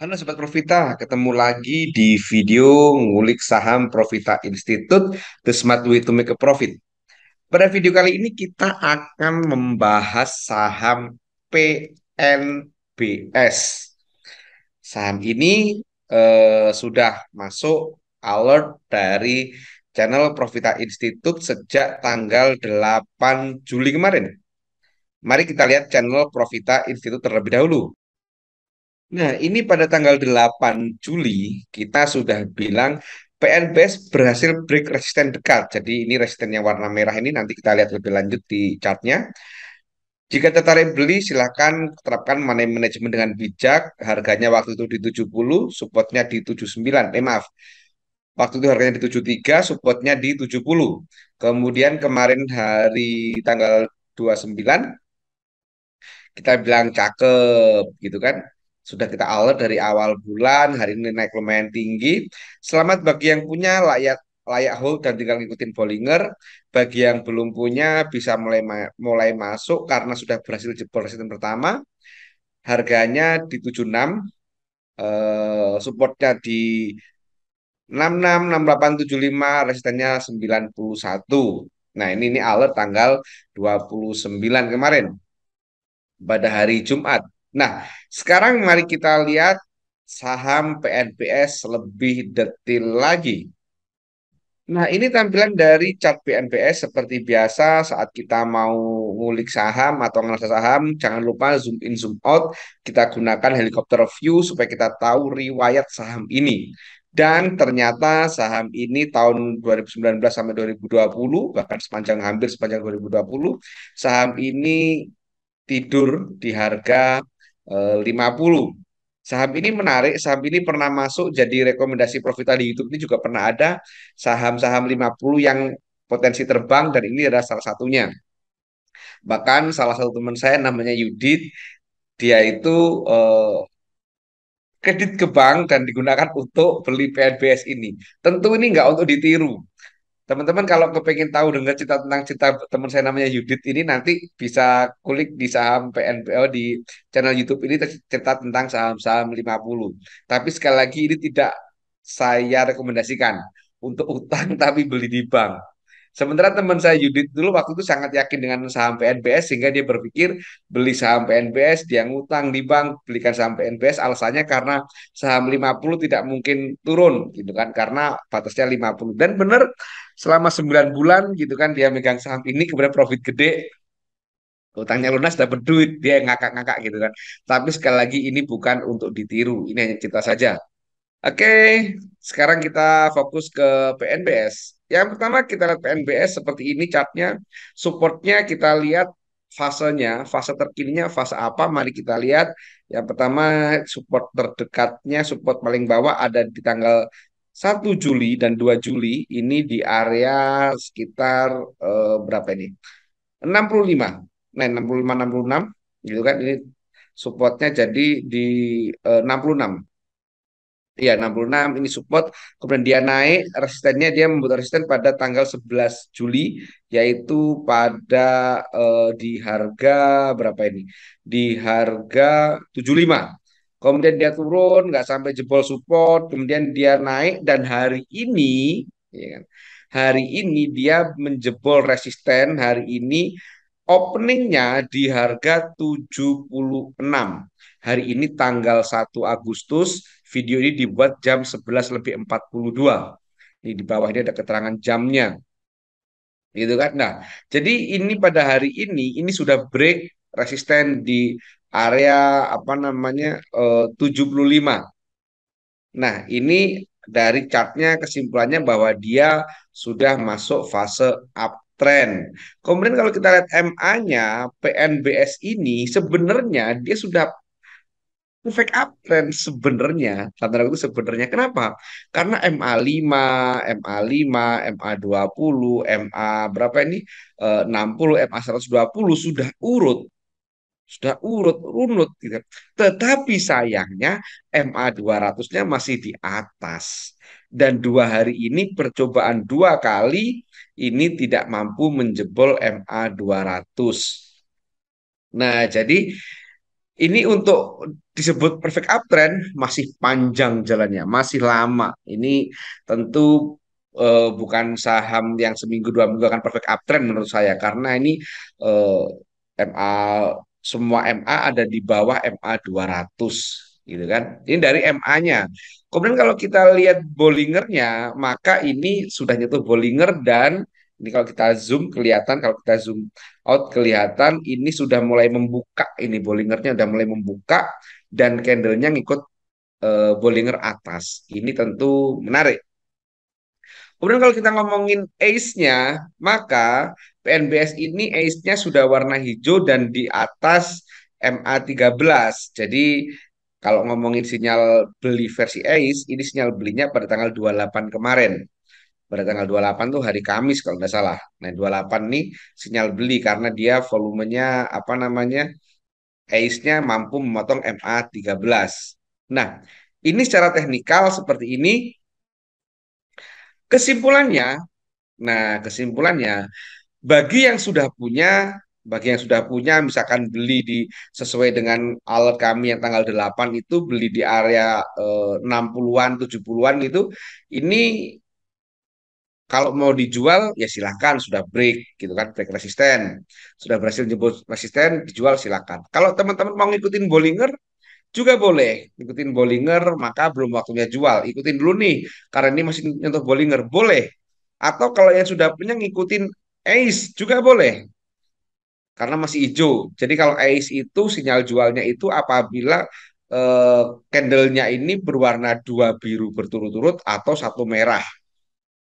Halo Sobat Profita, ketemu lagi di video ngulik saham Profita Institute, The Smart Way to Make a Profit. Pada video kali ini kita akan membahas saham PNBS. Saham ini sudah masuk alert dari channel Profita Institute sejak tanggal 8 Juli kemarin. Mari kita lihat channel Profita Institute terlebih dahulu. Nah, ini pada tanggal 8 Juli kita sudah bilang PNBS berhasil break resisten dekat. Jadi ini resisten yang warna merah ini nanti kita lihat lebih lanjut di chartnya. Jika tertarik beli, silahkan terapkan money management dengan bijak. Harganya waktu itu di 70, supportnya di 79. Maaf, waktu itu harganya di 73, supportnya di 70. Kemudian kemarin hari tanggal 29 kita bilang cakep gitu kan. Sudah kita alert dari awal bulan, hari ini naik lumayan tinggi. Selamat bagi yang punya layak layak hold dan tinggal ngikutin Bollinger. Bagi yang belum punya bisa mulai masuk karena sudah berhasil jebol resisten pertama. Harganya di 76, supportnya di 66, 68, 75, resistennya 91. Nah, ini alert tanggal 29 kemarin pada hari Jumat. Nah, sekarang mari kita lihat saham PNBS lebih detail lagi. Nah, ini tampilan dari chart PNBS seperti biasa saat kita mau ngulik saham atau analisa saham, jangan lupa zoom in, zoom out. Kita gunakan helikopter view supaya kita tahu riwayat saham ini. Dan ternyata saham ini tahun 2019 sampai 2020, bahkan hampir sepanjang 2020, saham ini tidur di harga 50. Saham ini menarik, saham ini pernah masuk jadi rekomendasi Profita di YouTube ini juga pernah ada saham-saham 50 yang potensi terbang dan ini adalah salah satunya. Bahkan salah satu teman saya namanya Yudit, dia itu eh, kredit ke bank dan digunakan untuk beli PNBS ini. Tentu ini nggak untuk ditiru. Teman-teman kalau kepengen tahu dengar cerita tentang cerita teman saya namanya Yudit ini nanti bisa kulik di saham PNBO di channel YouTube ini cerita tentang saham-saham 50. Tapi sekali lagi ini tidak saya rekomendasikan untuk utang tapi beli di bank. Sementara teman saya Yudit dulu waktu itu sangat yakin dengan saham PNBS sehingga dia berpikir beli saham PNBS, dia ngutang di bank, belikan saham PNBS alasannya karena saham 50 tidak mungkin turun gitu kan karena batasnya 50. Dan benar selama 9 bulan gitu kan dia megang saham ini kemudian profit gede, utangnya lunas dapat duit, dia ngakak-ngakak gitu kan. Tapi sekali lagi ini bukan untuk ditiru, ini hanya cerita saja. Oke, sekarang kita fokus ke PNBS. Yang pertama kita lihat PNBS seperti ini chartnya, supportnya kita lihat fasenya, fase terkininya fase apa? Mari kita lihat. Yang pertama support terdekatnya, support paling bawah ada di tanggal 1 Juli dan 2 Juli ini di area sekitar berapa ini? 65. Nah, 65 66 gitu kan ini supportnya jadi di 66. Iya, 66 ini support. Kemudian dia naik, resistennya dia membuat resisten pada tanggal 11 Juli, yaitu pada di harga berapa ini? Di harga 75. Kemudian dia turun, nggak sampai jebol support, kemudian dia naik, dan hari ini, ya kan, hari ini dia menjebol resisten, hari ini openingnya di harga 76. Hari ini tanggal 1 Agustus, video ini dibuat jam 11 lebih 42. Ini di bawah ini ada keterangan jamnya, gitu kan. Nah, jadi ini pada hari ini sudah break resisten di area apa namanya 75. Nah, ini dari chartnya kesimpulannya bahwa dia sudah masuk fase uptrend. Kemudian kalau kita lihat MA-nya, PNBS ini sebenarnya dia sudah perfect uptrend sebenarnya. Tanda itu sebenarnya. Kenapa? Karena MA5, MA5, MA20, MA berapa ini? 60, MA120 sudah urut runut gitu. Tetapi sayangnya MA200-nya masih di atas. Dan 2 hari ini percobaan 2 kali ini tidak mampu menjebol MA200. Nah, jadi Ini untuk disebut perfect uptrend masih panjang jalannya, masih lama. Ini tentu bukan saham yang seminggu dua minggu akan perfect uptrend menurut saya karena ini eh, MA semua MA ada di bawah MA 200 gitu kan. Ini dari MA-nya. Kemudian kalau kita lihat Bollingernya, maka ini sudah nyentuh Bollinger dan ini kalau kita zoom kelihatan, kalau kita zoom out kelihatan ini sudah mulai membuka, ini Bollingernya sudah mulai membuka dan candlenya ngikut Bollinger atas. Ini tentu menarik. Kemudian kalau kita ngomongin ace-nya, maka PNBS ini ace-nya sudah warna hijau dan di atas MA13. Jadi kalau ngomongin sinyal beli versi ace, ini sinyal belinya pada tanggal 28 kemarin. Pada tanggal 28 tuh hari Kamis kalau nggak salah. Nah, 28 nih sinyal beli karena dia volumenya apa namanya? Ace-nya mampu memotong MA13. Nah, ini secara teknikal seperti ini. Kesimpulannya, kesimpulannya bagi yang sudah punya, misalkan beli di sesuai dengan alat kami yang tanggal 8 itu beli di area 60-an, 70-an gitu. Ini kalau mau dijual ya silahkan sudah break gitu kan, break resisten. Sudah berhasil jebol resisten, dijual silahkan. Kalau teman-teman mau ngikutin Bollinger juga boleh. Ikutin Bollinger maka belum waktunya jual. Ikutin dulu nih karena ini masih nyentuh Bollinger, boleh. Atau kalau yang sudah punya ngikutin Ace juga boleh karena masih hijau. Jadi kalau ACE itu sinyal jualnya itu apabila eh, candlenya ini berwarna dua biru berturut-turut atau satu merah.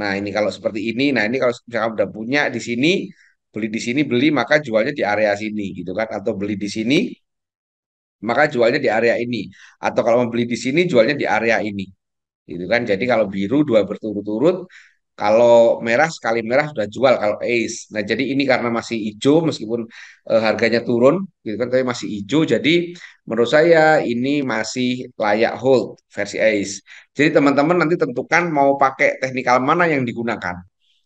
Nah ini kalau seperti ini, nah ini kalau misalkan udah punya di sini, beli di sini beli maka jualnya di area sini gitu kan, atau beli di sini maka jualnya di area ini, atau kalau mau beli di sini jualnya di area ini gitu kan. Jadi kalau biru dua berturut-turut, kalau merah sekali merah sudah jual kalau Ace. Nah, jadi ini karena masih hijau meskipun harganya turun gitu kan tapi masih hijau jadi menurut saya ini masih layak hold versi Ace. Jadi teman-teman nanti tentukan mau pakai teknikal mana yang digunakan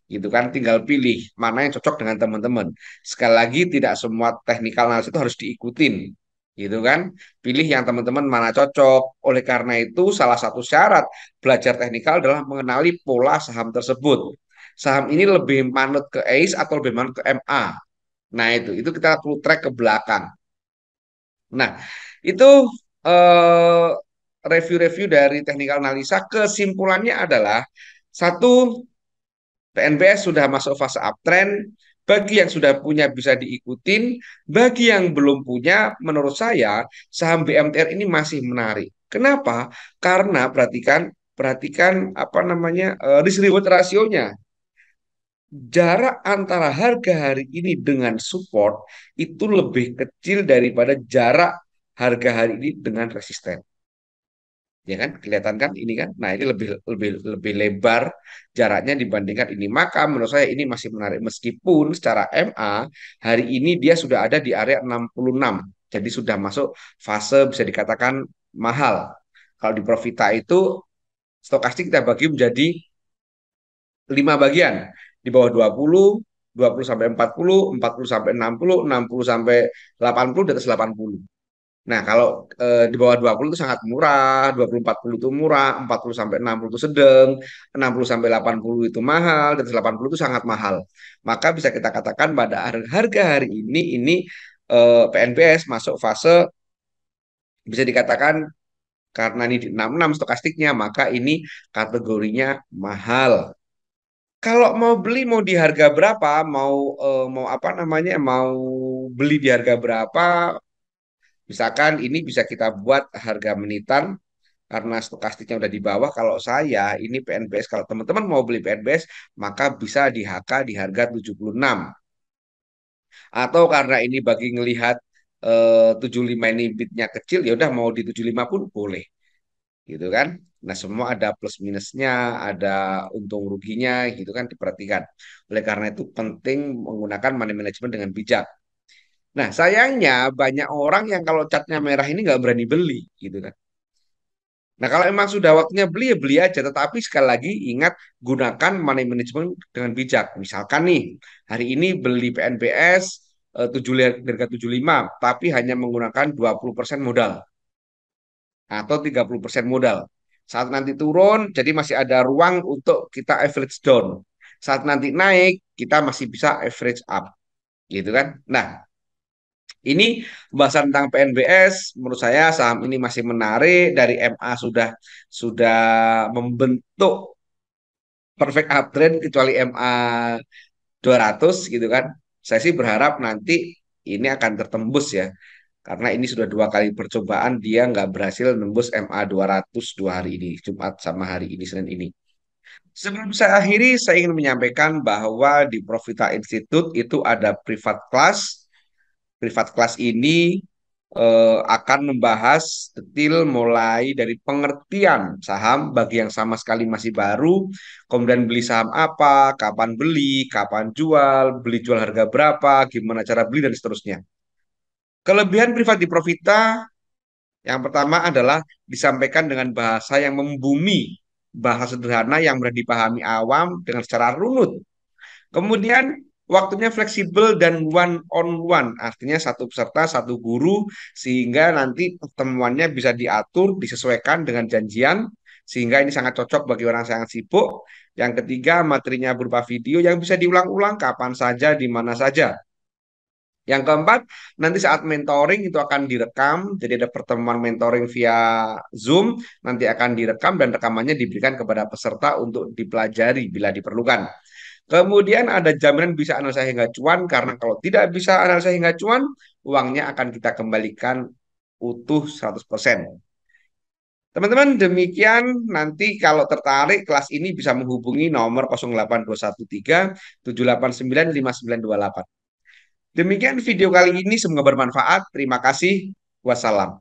gitu kan tinggal pilih mana yang cocok dengan teman-teman. Sekali lagi tidak semua teknikal analis itu harus diikutin gitu kan. Pilih yang teman-teman mana cocok. Oleh karena itu salah satu syarat belajar teknikal adalah mengenali pola saham tersebut. Saham ini lebih manut ke ACE atau lebih manut ke MA. Nah, itu kita perlu track ke belakang. Nah, itu eh, review-review dari teknikal analisa. Kesimpulannya adalah satu, PNBS sudah masuk fase uptrend. Bagi yang sudah punya bisa diikutin. Bagi yang belum punya, menurut saya saham BMTR ini masih menarik. Kenapa? Karena perhatikan perhatikan apa namanya risk reward rasionya. Jarak antara harga hari ini dengan support itu lebih kecil daripada jarak harga hari ini dengan resisten. Ya kan, kelihatan kan ini kan. Nah, ini lebih lebih lebih lebar jaraknya dibandingkan ini. Maka menurut saya ini masih menarik meskipun secara MA hari ini dia sudah ada di area 66. Jadi sudah masuk fase bisa dikatakan mahal. Kalau di Profita itu stokastik kita bagi menjadi 5 bagian. Di bawah 20 sampai 40 sampai 60 sampai 80, di atas 80. Nah, kalau di bawah 20 itu sangat murah, 20-40 itu murah, 40 sampai 60 itu sedang, 60 sampai 80 itu mahal, dan 80 itu sangat mahal. Maka bisa kita katakan pada harga hari ini PNBS masuk fase bisa dikatakan karena ini di 66 stokastiknya, maka ini kategorinya mahal. Kalau mau beli mau di harga berapa, mau apa namanya, mau beli di harga berapa, misalkan ini bisa kita buat harga menitan karena stokastiknya udah di bawah. Kalau saya ini PNBS, kalau teman-teman mau beli PNBS maka bisa di HK di harga 76. Atau karena ini bagi ngelihat 75 ini bitnya kecil ya udah mau di 75 pun boleh gitu kan. Nah, semua ada plus minusnya, ada untung ruginya gitu kan diperhatikan. Oleh karena itu penting menggunakan money management dengan bijak. Nah, sayangnya banyak orang yang kalau catnya merah ini nggak berani beli gitu kan. Nah, kalau emang sudah waktunya beli ya beli aja, tetapi sekali lagi ingat gunakan money management dengan bijak. Misalkan nih, hari ini beli PNBS 75, tapi hanya menggunakan 20% modal atau 30% modal. Saat nanti turun, jadi masih ada ruang untuk kita average down. Saat nanti naik, kita masih bisa average up, gitu kan? Nah, ini pembahasan tentang PNBS. Menurut saya saham ini masih menarik. Dari MA sudah membentuk perfect uptrend kecuali MA 200 gitu kan. Saya sih berharap nanti ini akan tertembus ya. Karena ini sudah dua kali percobaan dia nggak berhasil nembus MA 200 hari ini, Jumat sama hari ini, Senin ini. Sebelum saya akhiri, saya ingin menyampaikan bahwa di Profita Institute itu ada privat class. Privat class ini akan membahas detail mulai dari pengertian saham bagi yang sama sekali masih baru, kemudian beli saham apa, kapan jual, beli jual harga berapa, gimana cara beli dan seterusnya. Kelebihan privat di Profita yang pertama adalah disampaikan dengan bahasa yang membumi, bahasa sederhana yang mudah dipahami awam dengan secara runut. Kemudian waktunya fleksibel dan one on one, artinya satu peserta satu guru sehingga nanti pertemuannya bisa diatur, disesuaikan dengan janjian sehingga ini sangat cocok bagi orang yang sangat sibuk. Yang ketiga, materinya berupa video yang bisa diulang-ulang kapan saja, di mana saja. Yang keempat, nanti saat mentoring itu akan direkam, jadi ada pertemuan mentoring via Zoom, nanti akan direkam dan rekamannya diberikan kepada peserta untuk dipelajari bila diperlukan. Kemudian ada jaminan bisa analisa hingga cuan, karena kalau tidak bisa analisa hingga cuan, uangnya akan kita kembalikan utuh 100%. Teman-teman, demikian nanti kalau tertarik kelas ini bisa menghubungi nomor 08213 789 5928. Demikian video kali ini, semoga bermanfaat. Terima kasih. Wassalam.